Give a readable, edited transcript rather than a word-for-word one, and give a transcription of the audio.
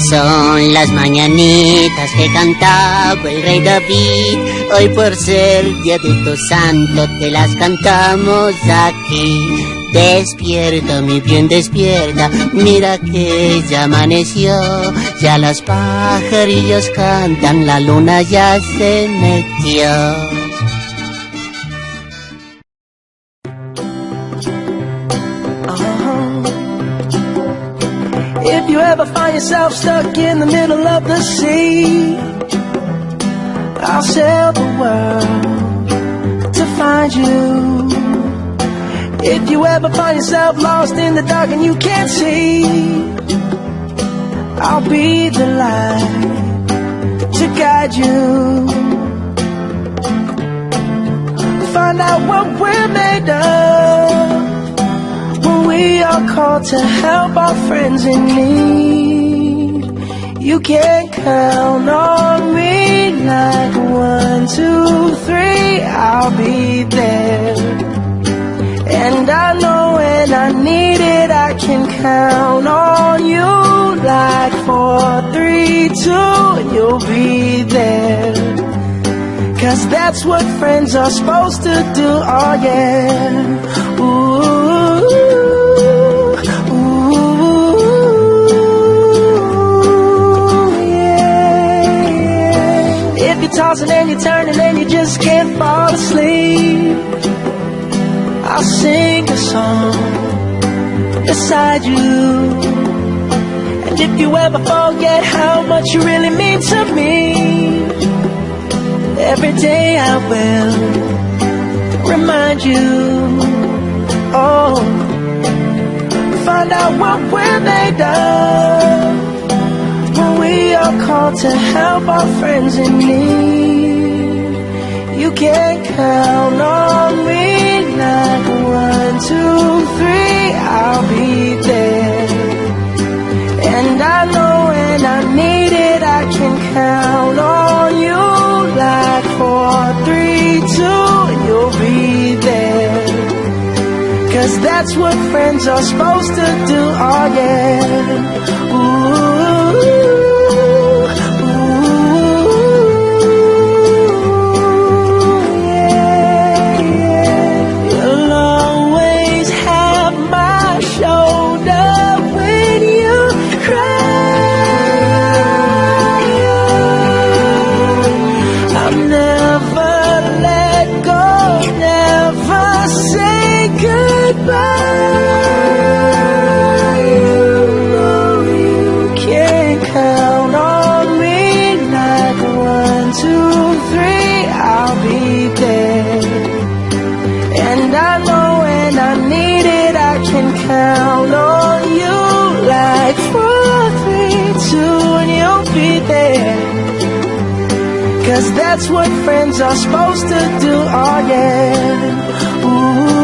son las mañanitas que cantaba el rey David. Hoy por ser día de tu santo te las cantamos aquí. Despierta, mi bien, despierta, mira que ya amaneció. Ya los pajarillos cantan, la luna ya se metió. If you ever find yourself stuck in the middle of the sea, I'll sail the world to find you. If you ever find yourself lost in the dark and you can't see, I'll be the light to guide you. Find out what we're made of when we are called to help our friends in need. You can count on me like 1, 2, 3, I'll be there. And I know when I need it, I can count on you like 4, 3, 2, and you'll be there. 'Cause that's what friends are supposed to do, oh yeah. Ooh, ooh, yeah, yeah. If you're tossing and you're turning and you just can't fall asleep, I'll sing a song beside you. And if you ever forget how much you really mean to me, every day I will remind you. Oh, find out what we're made of when we are called to help our friends in need. You can count on me like 1, 2, 3, I'll be there. And I know when I need it, I can count on you like 4, 3, 2, and you'll be there. 'Cause that's what friends are supposed to do, oh yeah. Ooh, count on you like 4, 3, 2, and you'll be there. 'Cause that's what friends are supposed to do, oh yeah. Ooh.